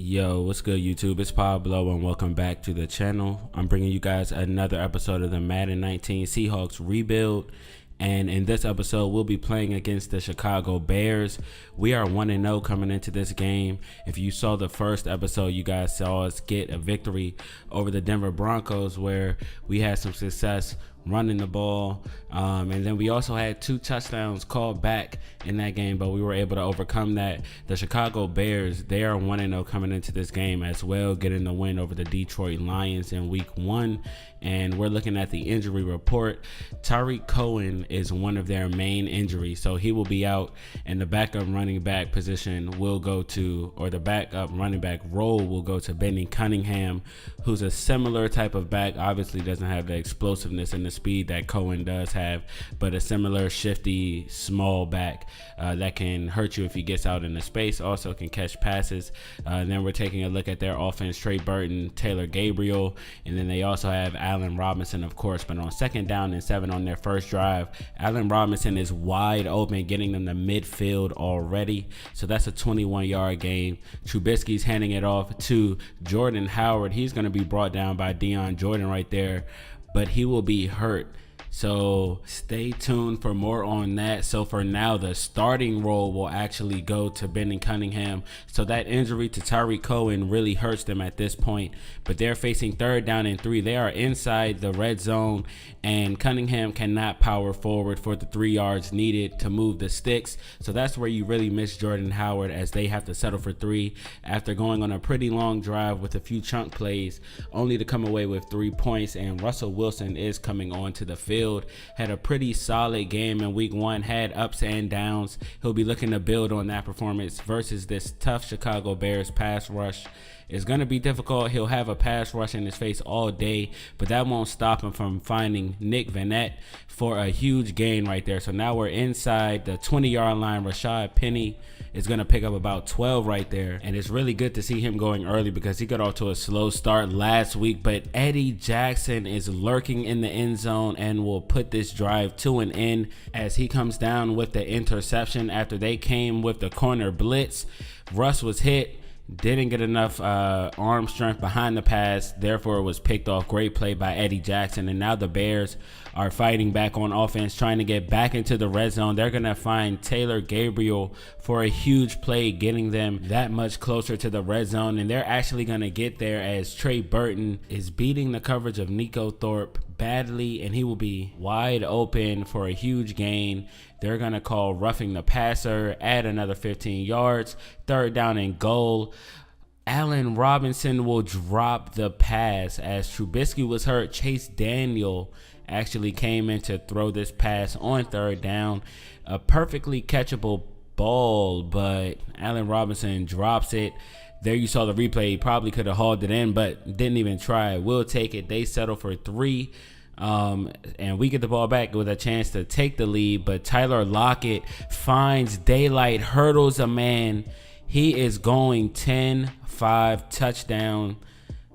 Yo, what's good YouTube? It's Pablo and welcome back to the channel. I'm bringing you guys another episode of the Madden 19 Seahawks rebuild. And in this episode, we'll be playing against the Chicago Bears. We are 1-0 coming into this game. If you saw the first episode, you guys saw us get a victory over the Denver Broncos where we had some success running the ball. And then we also had 2 touchdowns called back in that game, but we were able to overcome that. The Chicago Bears, they are 1-0 coming into this game as well, getting the win over the Detroit Lions in week 1. And we're looking at the injury report. Tarik Cohen is one of their main injuries, so he will be out, and the backup running back position will go to, or the backup running back role will go to Benny Cunningham, who's a similar type of back. Obviously doesn't have the explosiveness and the speed that Cohen does have, but a similar shifty small back that can hurt you if he gets out in the space, also can catch passes. And then we're taking a look at their offense: Trey Burton, Taylor Gabriel, and then they also have Allen Robinson, of course. But on 2nd down and 7 on their first drive, Allen Robinson is wide open, getting them to midfield already. So that's a 21-yard gain. Trubisky's handing it off to Jordan Howard. He's going to be brought down by Deion Jordan right there, but he will be hurt. So stay tuned for more on that. So for now, the starting role will actually go to Benny Cunningham. So that injury to Tarik Cohen really hurts them at this point. But they're facing 3rd down and 3. They are inside the red zone, and Cunningham cannot power forward for the 3 yards needed to move the sticks. So that's where you really miss Jordan Howard, as they have to settle for 3 after going on a pretty long drive with a few chunk plays, only to come away with 3 points. And Russell Wilson is coming onto the field. Had a pretty solid game in week 1, had ups and downs. He'll be looking to build on that performance versus this tough Chicago Bears pass rush. It's going to be difficult. He'll have a pass rush in his face all day, but that won't stop him from finding Nick Vannett for a huge gain right there. So now we're inside the 20-yard line. RASHAAD Penny is going to pick up about 12 right there, and it's really good to see him going early because he got off to a slow start last week. But Eddie Jackson is lurking in the end zone and will put this drive to an end as he comes down with the interception after they came with the corner blitz. Russ was hit, didn't get enough arm strength behind the pass, therefore it was picked off. Great play by Eddie Jackson. And now the Bears are fighting back on offense, trying to get back into the red zone. They're going to find Taylor Gabriel for a huge play, getting them that much closer to the red zone. And they're actually going to get there as Trey Burton is beating the coverage of Nico Thorpe badly, and he will be wide open for a huge gain. They're going to call roughing the passer, add another 15 yards, 3rd down and goal. Allen Robinson will drop the pass as Trubisky was hurt. Chase Daniel actually came in to throw this pass on 3rd down. A perfectly catchable ball, but Allen Robinson drops it. There you saw the replay. He probably could have hauled it in, but didn't even try. We'll take it. They settle for 3. And we get the ball back with a chance to take the lead, but Tyler Lockett finds daylight, hurdles a man. He is going 10-5 touchdown.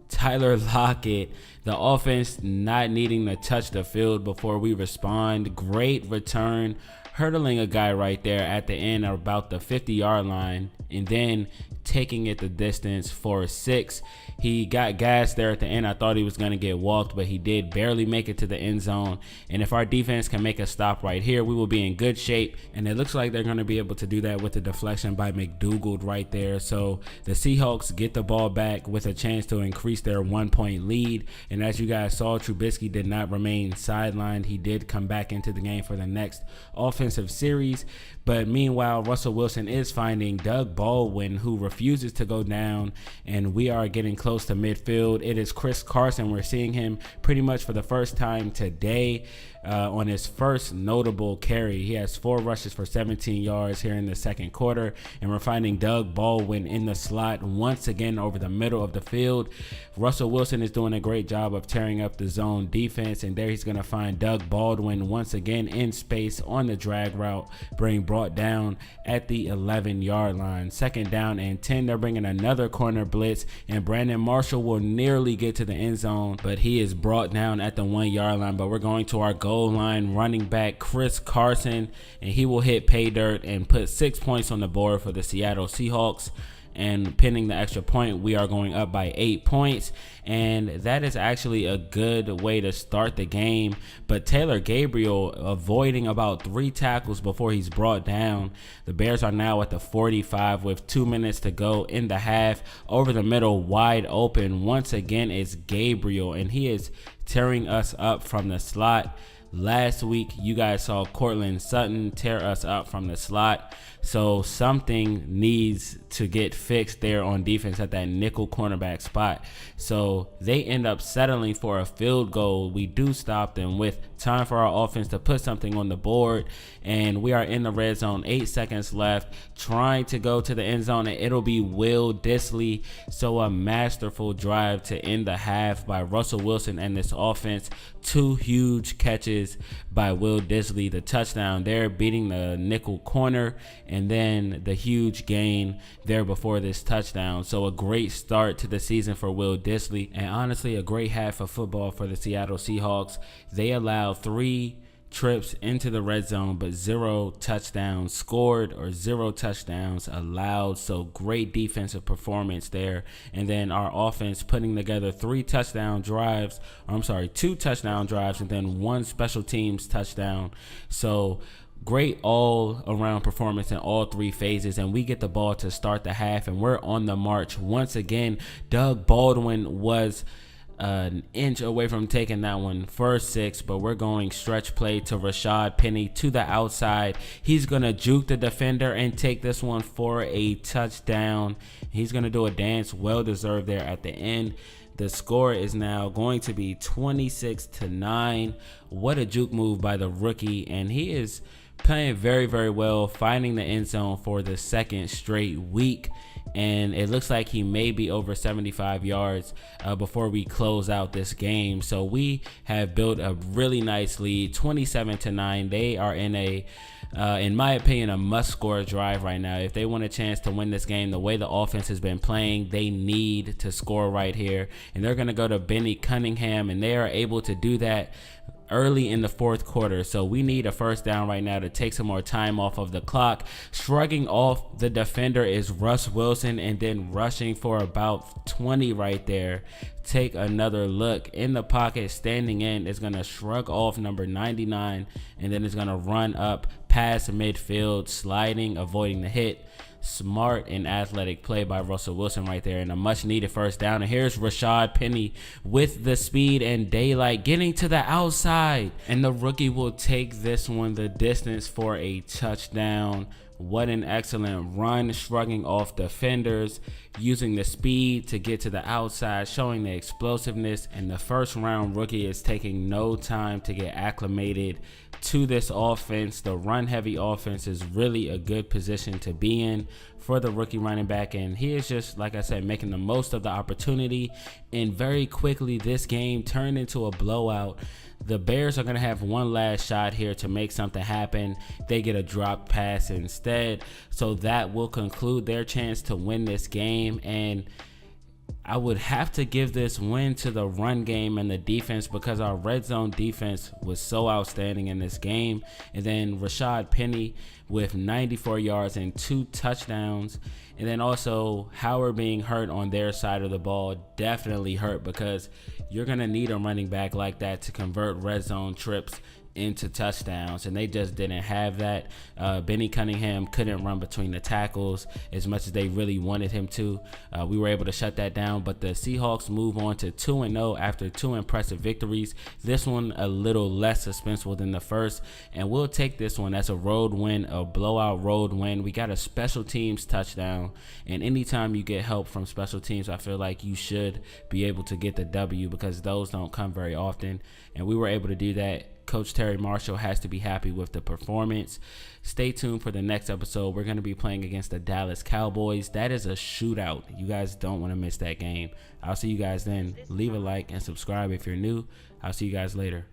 Tyler Lockett, the offense not needing to touch the field before we respond. Great return, hurdling a guy right there at the end about the 50-yard line, and then taking it the distance for 6. He got gassed there at the end. I thought he was going to get walked, but he did barely make it to the end zone. And if our defense can make a stop right here, we will be in good shape. And it looks like they're going to be able to do that with the deflection by McDougald right there. So the Seahawks get the ball back with a chance to increase their 1-point lead. And as you guys saw, Trubisky did not remain sidelined. He did come back into the game for the next offensive series. But meanwhile, Russell Wilson is finding Doug Baldwin, who refuses to go down, and we are getting close to midfield. It is Chris Carson. We're seeing him pretty much for the first time today. On his first notable carry. He has 4 rushes for 17 yards here in the 2nd quarter, and we're finding Doug Baldwin in the slot once again over the middle of the field. Russell Wilson is doing a great job of tearing up the zone defense, and there he's going to find Doug Baldwin once again in space on the drag route, being brought down at the 11-yard line. 2nd down and 10. They're bringing another corner blitz, and Brandon Marshall will nearly get to the end zone, but he is brought down at the 1-yard line. But we're going to our goal line running back Chris Carson, and he will hit pay dirt and put 6 points on the board for the Seattle Seahawks. and pinning the extra point, we are going up by 8 points, and that is actually a good way to start the game. But Taylor Gabriel avoiding about 3 tackles before he's brought down. The Bears are now at the 45 with 2 minutes to go in the half. Over the middle, wide open once again is Gabriel, and he is tearing us up from the slot. Last week, you guys saw Cortland Sutton tear us up from the slot. So something needs to get fixed there on defense at that nickel cornerback spot. So they end up settling for a field goal. We do stop them with time for our offense to put something on the board. And we are in the red zone, 8 seconds left, trying to go to the end zone, and it'll be Will Dissly. So a masterful drive to end the half by Russell Wilson and this offense. 2 huge catches by Will Dissly, the touchdown there, beating the nickel corner, and then the huge gain there before this touchdown. So a great start to the season for Will Dissly, and honestly a great half of football for the Seattle Seahawks. They allowed 3 trips into the red zone, but 0 touchdowns scored or 0 touchdowns allowed. So great defensive performance there. And then our offense putting together 2 touchdown drives, and then 1 special teams touchdown. So great all-around performance in all 3 phases, and we get the ball to start the half, and we're on the march once again. Doug Baldwin was an inch away from taking that one for 6, but we're going stretch play to RASHAAD Penny to the outside. He's going to juke the defender and take this one for a touchdown. He's going to do a dance, well deserved there at the end. The score is now going to be 26-9. What a juke move by the rookie, and he is playing very, very well, finding the end zone for the 2nd straight week. And it looks like he may be over 75 yards before we close out this game. So we have built a really nice lead, 27-9. They are in a, in my opinion, a must-score drive right now. If they want a chance to win this game, the way the offense has been playing, they need to score right here. And they're going to go to Benny Cunningham, and they are able to do that early in the 4th quarter. So we need a first down right now to take some more time off of the clock. Shrugging off the defender is Russ Wilson, and then rushing for about 20 right there. Take another look in the pocket, standing in, is going to shrug off number 99, and then is going to run up past midfield, sliding, avoiding the hit. Smart and athletic play by Russell Wilson right there, and a much needed first down. And here's RASHAAD Penny with the speed and daylight, getting to the outside, and the rookie will take this one the distance for a touchdown. What an excellent run, shrugging off defenders, using the speed to get to the outside, showing the explosiveness. And the first round rookie is taking no time to get acclimated to this offense. The run heavy offense is really a good position to be in for the rookie running back, and he is just, like I said, making the most of the opportunity. And very quickly this game turned into a blowout. The Bears are going to have one last shot here to make something happen. They get a drop pass instead, so that will conclude their chance to win this game. And I would have to give this win to the run game and the defense, because our red zone defense was so outstanding in this game. And then RASHAAD Penny with 94 yards and 2 touchdowns. And then also Howard being hurt on their side of the ball definitely hurt, because you're going to need a running back like that to convert red zone trips into touchdowns, and they just didn't have that. Benny Cunningham couldn't run between the tackles as much as they really wanted him to. We were able to shut that down, but the Seahawks move on to 2-0 after 2 impressive victories. This one a little less suspenseful than the first, and we'll take this one as a road win, a blowout road win. We got a special teams touchdown, and anytime you get help from special teams, I feel like you should be able to get the W, because those don't come very often, and we were able to do that. Coach Terry Marshall has to be happy with the performance. Stay tuned for the next episode. We're going to be playing against the Dallas Cowboys. That is a shootout. You guys don't want to miss that game. I'll see you guys then. Leave a like and subscribe if you're new. I'll see you guys later.